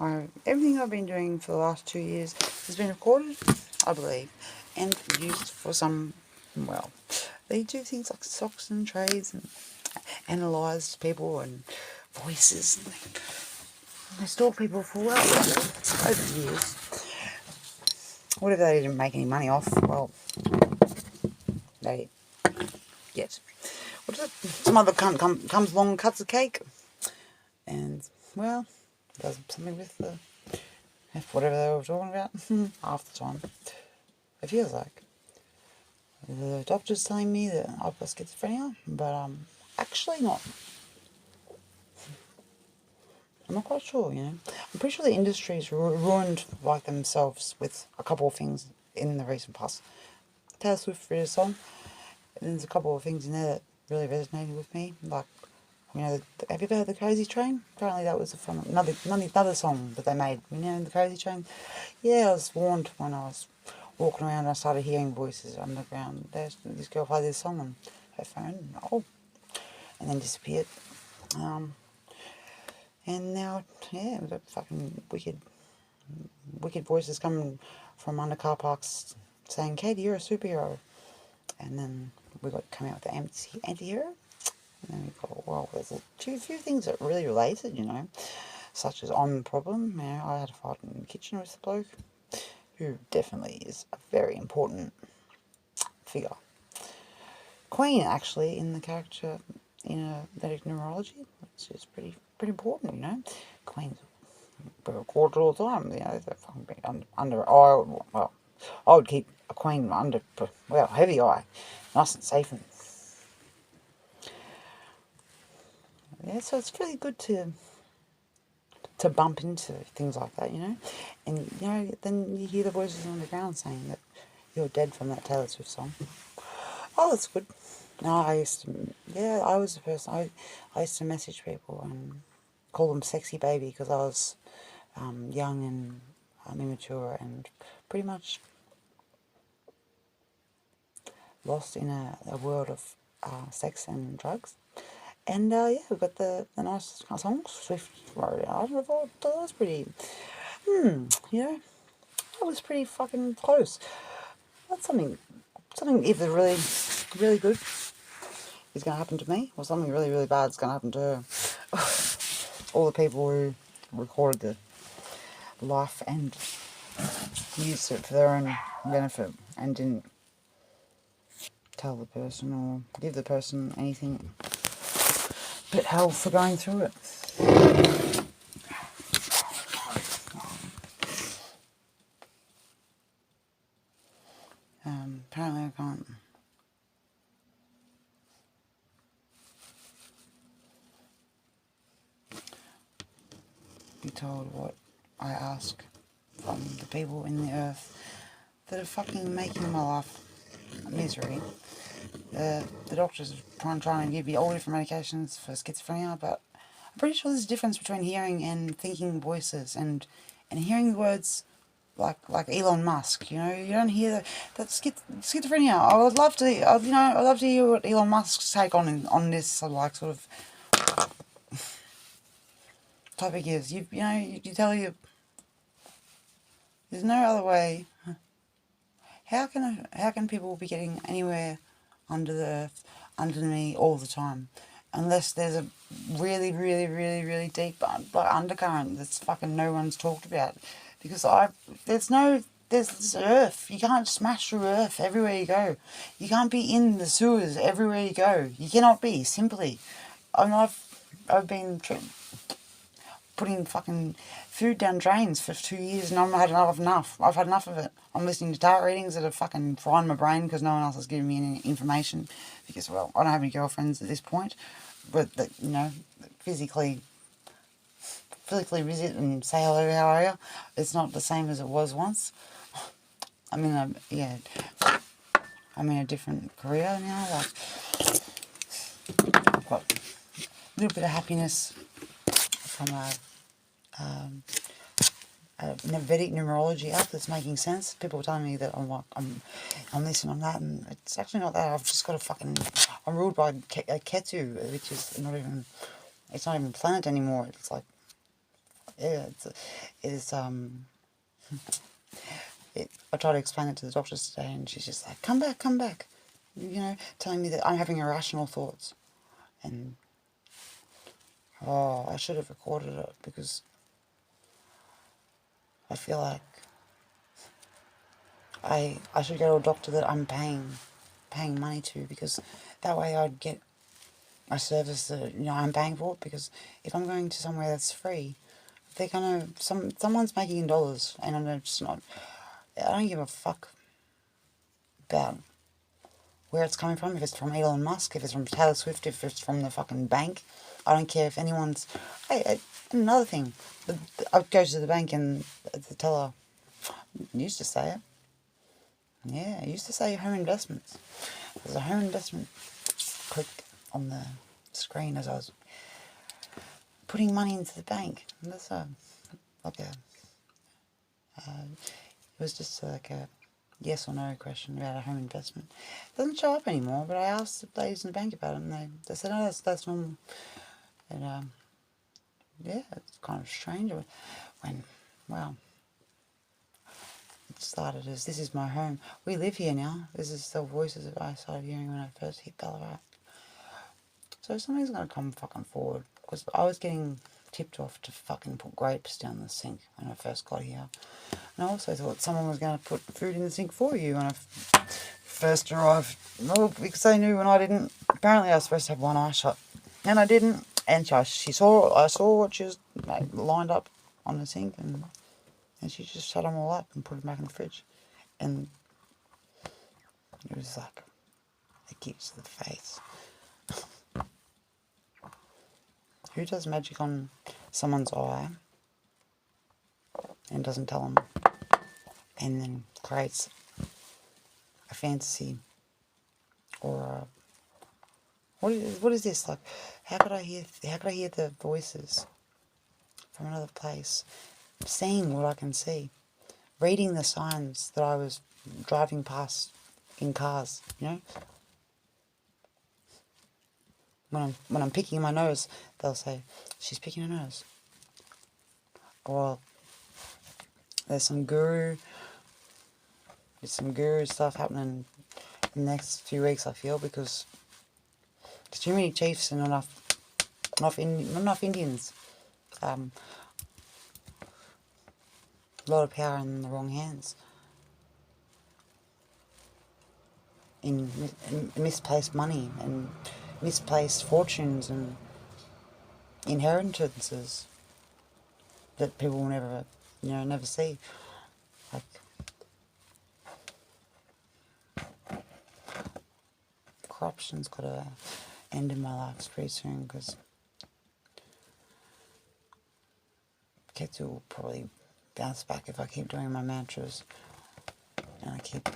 everything I've been doing for the last 2 years has been recorded, I believe, and used for some, well, they do things like socks and trades and analyse people and voices. And they stalk people for, well, over the years. Whatever they didn't make any money off, well, they, yes. Some other cunt comes along and cuts the cake, and, well, does something with the, whatever they were talking about, half the time. It feels like. The doctor's telling me that I've got schizophrenia, but I'm actually not. I'm not quite sure, you know. I'm pretty sure the industry's ruined like themselves with a couple of things in the recent past. Taylor Swift wrote a song, and there's a couple of things in there that really resonated with me. Like, you know, have you ever heard The Crazy Train? Apparently that was from another song that they made. You know, The Crazy Train? Yeah, I was warned when I was walking around and I started hearing voices underground. There's this girl played this song on her phone, and then disappeared. And now, yeah, we've got fucking wicked voices coming from under car parks saying, Katie, you're a superhero. And then we got come out with the anti-hero. And then we got, well, there's a few things that really related, you know, such as I'm the problem. You know, I had a fight in the kitchen with the bloke, who definitely is a very important figure. Queen, actually, in the character in Vedic numerology, which is pretty important, you know. Queen's recorded all the time, you know. They're fucking under eye. Well, I would keep a queen under, well, heavy eye, nice and safe. And yeah, so it's really good to bump into things like that, you know. And, you know, then you hear the voices on the ground saying that you're dead from that Taylor Swift song. Oh, that's good. No, I used to, yeah, I was the person, I used to message people and call them sexy baby because I was young and immature and pretty much lost in a world of sex and drugs. And yeah, we've got the nice song Swift wrote out. I thought that was pretty, you know, that was pretty fucking close. That's something either really good is going to happen to me, or something really bad is going to happen to her. All the people who recorded the life and used it for their own benefit and didn't tell the person or give the person anything but hell for going through it. Apparently I can't be told what I ask from the people in the earth that are fucking making my life misery. The doctors are trying to give you all different medications for schizophrenia, but I'm pretty sure there's a difference between hearing and thinking voices and hearing the words like Elon Musk. You know, you don't hear that schizophrenia. I would love to, I'd love to hear what Elon Musk's take on this sort of topic is. You tell you there's no other way. How can people be getting anywhere under the earth, under me all the time, unless there's a really deep undercurrent that's fucking no one's talked about? Because there's this earth. You can't smash through earth everywhere you go. You can't be in the sewers everywhere you go. You cannot be, simply. I mean, I've been putting fucking food down drains for 2 years and I've had enough. I've had enough of it. I'm listening to tarot readings that are fucking frying my brain because no one else is giving me any information because, well, I don't have any girlfriends at this point, but that, you know, physically visit and say hello, how are you? It's not the same as it was once. I mean, I'm in a different career now. Like, I've got a little bit of happiness from a Vedic numerology app that's making sense. People are telling me that I'm this and I'm that, and it's actually not that. I've just got I'm ruled by Ketu, which is not even a planet anymore. It's like Yeah, I tried to explain it to the doctor today, and she's just like, come back, telling me that I'm having irrational thoughts. And, I should have recorded it, because I feel like I should go to a doctor that I'm paying money to, because that way I'd get a service that, I'm paying for, because if I'm going to somewhere that's free, they're gonna, someone's making in dollars, and I'm just not, I don't give a fuck about where it's coming from, if it's from Elon Musk, if it's from Taylor Swift, if it's from the fucking bank. I don't care if anyone's... Hey, another thing. I go to the bank and the teller used to say it. Yeah, I used to say home investments. There's a home investment click on the screen as I was putting money into the bank. And that's it was just like a yes or no question about a home investment. It doesn't show up anymore, but I asked the ladies in the bank about it, and they said, oh, that's normal. And yeah, it's kind of strange when, well, it started as, this is my home. We live here now. This is the voices that I started hearing when I first hit Ballarat. So something's going to come fucking forward, because I was getting tipped off to fucking put grapes down the sink when I first got here. And I also thought someone was going to put food in the sink for you when I first arrived. Well, because they knew when I didn't. Apparently I was supposed to have one eye shut, and I didn't. And I saw what she was lined up on the sink, and she just shut them all up and put them back in the fridge. And it was like a kick to the face. Who does magic on someone's eye and doesn't tell them, and then creates a fantasy or a... What is this? Like, how could I hear the voices from another place, seeing what I can see, reading the signs that I was driving past in cars, When I'm picking my nose, they'll say, she's picking her nose. Or there's some guru stuff happening in the next few weeks, I feel, because there's too many chiefs and not enough Indians. A lot of power in the wrong hands. In misplaced money and misplaced fortunes and inheritances that people will never see. Like, corruption's got to end in my life pretty soon, because Ketsu will probably bounce back if I keep doing my mantras and I keep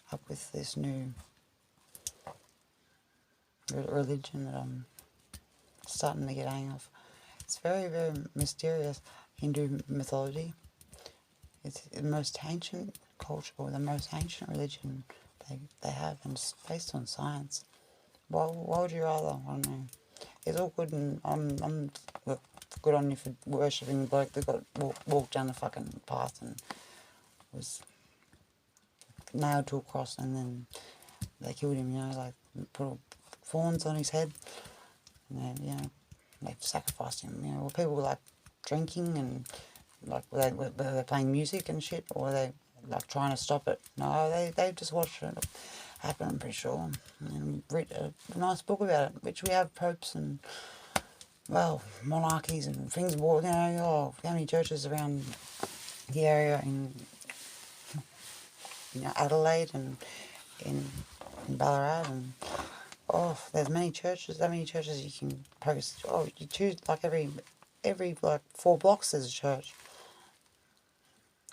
up with this new religion that I'm starting to get hang of. It's very, very mysterious. Hindu mythology. It's the most ancient culture, or the most ancient religion they have, and it's based on science. Why would you rather? I don't know. It's all good, and I'm good on you for worshipping the bloke that got walked down the fucking path and was nailed to a cross, and then they killed him, like put thorns on his head, and then, they sacrificed him, Well, people were like drinking and like were they playing music and shit, or were they like trying to stop it? No, they just watched it happen, I'm pretty sure, and read a nice book about it, which we have popes and, well, monarchies and things, how many churches around the area in Adelaide and in Ballarat, and there's many churches. That many churches you can post. You choose like every like 4 blocks there's a church.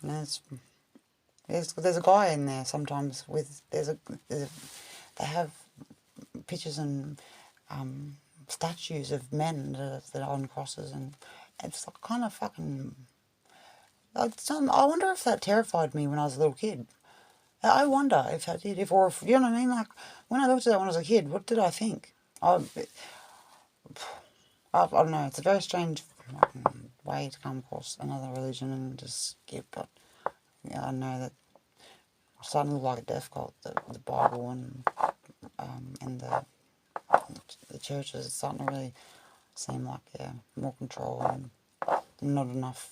And there's a guy in there sometimes with they have pictures and statues of men that are on crosses, and it's like kind of fucking. I wonder if that terrified me when I was a little kid. I wonder if I did, or if, you know what I mean? Like, when I looked at that when I was a kid, what did I think? I don't know, it's a very strange way to come across another religion and just skip, but yeah, I know that it's starting to look like a death cult, the Bible and the churches. It's starting to really seem like, yeah, more control and not enough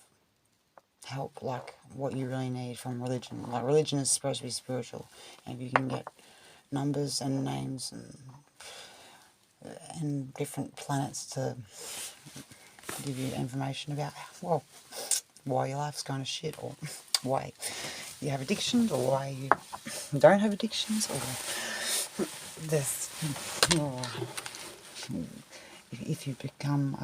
help, like what you really need from religion. Like, religion is supposed to be spiritual, and if you can get numbers and names and different planets to give you information about, well, why your life's going to shit, or why you have addictions, or why you don't have addictions, or this, or if you become,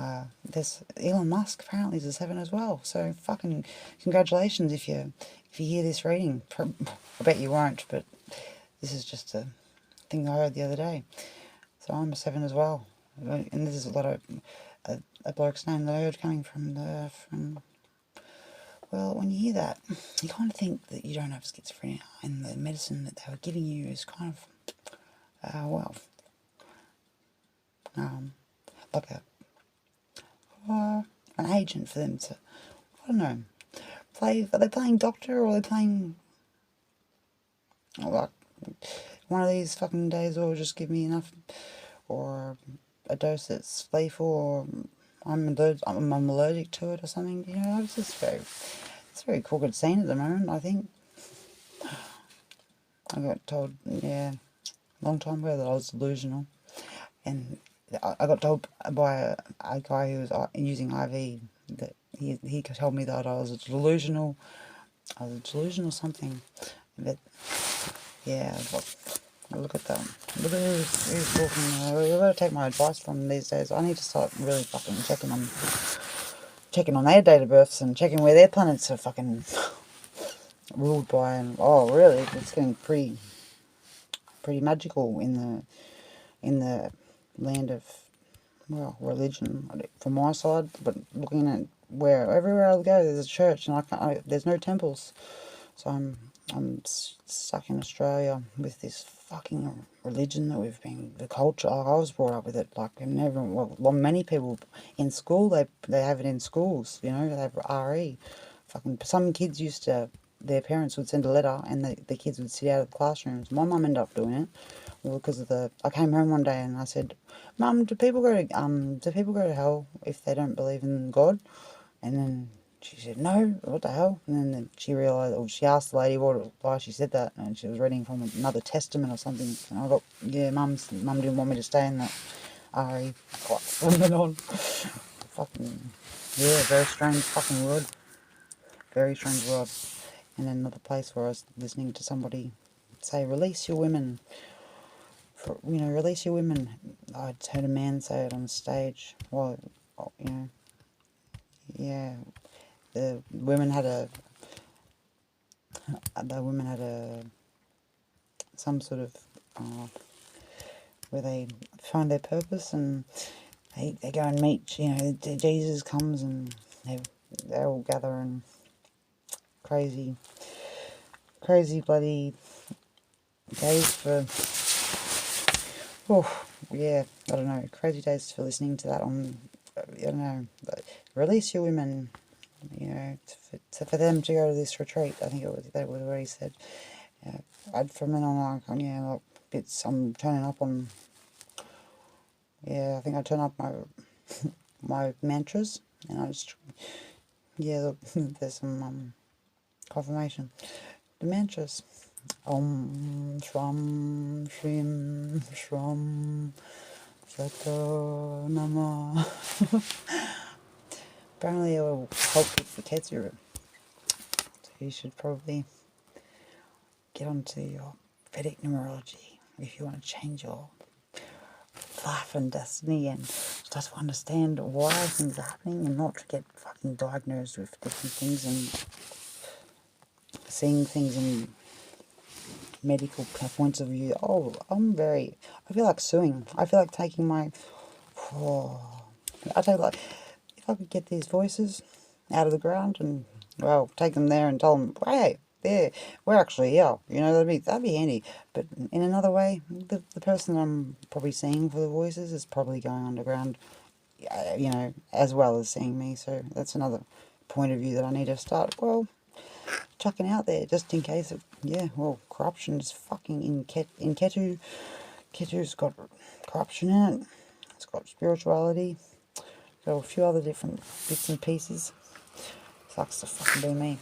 there's Elon Musk apparently is a 7 as well, so fucking congratulations if you hear this reading. I bet you won't, but this is just a thing I heard the other day. So I'm a 7 as well, and this is a lot of a bloke's name that I heard coming from well, when you hear that, you kind of think that you don't have schizophrenia, and the medicine that they were giving you is kind of, like an agent for them to, I don't know, play. Are they playing doctor, or are they playing, like, one of these fucking days, or just give me enough, or a dose that's lethal, or I'm allergic to it or something. You know, it's just it's a very crooked scene at the moment, I think. I got told, yeah, a long time ago that I was delusional, and I got told by a guy who was using IV that he told me that I was delusional something. But yeah, look at that. Look at who's talking. You gotta take my advice from these days. I need to start really fucking checking on their date of births and checking where their planets are fucking ruled by. And oh, really, it's getting pretty magical in the land of, well, religion from my side. But looking at everywhere I go, there's a church, and there's no temples. So I'm stuck in Australia with this fucking religion that the culture. Like, I was brought up with it. Like, many people in school, they have it in schools. You know, they have RE. Fucking some kids used to. Their parents would send a letter, and the kids would sit out of the classrooms. My mum ended up doing it, because of I came home one day and I said, "Mum, do people go to hell if they don't believe in God?" And then she said, "No, what the hell?" And then she realised, or she asked the lady why she said that, and she was reading from another testament or something. And I got, yeah, Mum didn't want me to stay in that RE. From then on, fucking, yeah, very strange fucking word. Very strange word. And then another place where I was listening to somebody say, "Release your women." Release your women. I heard a man say it on stage. Well, yeah, the women had some sort of where they find their purpose, and they go and meet. Jesus comes, and they all gather, and crazy bloody days for. Oh, yeah, I don't know. Crazy days for listening to that on. I don't know. Release your women. For them to go to this retreat. I think that was what he said. From then on, I'm turning up on. Yeah, I think I turn up my mantras, and I just. Yeah, look, there's some confirmation. The mantras. Om Shram Shrim Shram Sato Nama. Apparently it will help with the Ketsu. So you should probably get onto your Vedic numerology if you want to change your life and destiny and start to understand why things are happening, and not get fucking diagnosed with different things and seeing things in medical points of view. Oh, I feel like suing. I feel like taking I take, like, if I could get these voices out of the ground and, well, take them there and tell them, "Hey, there, we're actually here." That'd be handy. But in another way, the person I'm probably seeing for the voices is probably going underground you know, as well as seeing me. So that's another point of view that I need to start, well, chucking out there, just in case of, yeah, well, corruption is fucking in Ketu. Ketu's got corruption in it. It's got spirituality. Got a few other different bits and pieces. Sucks to fucking be me.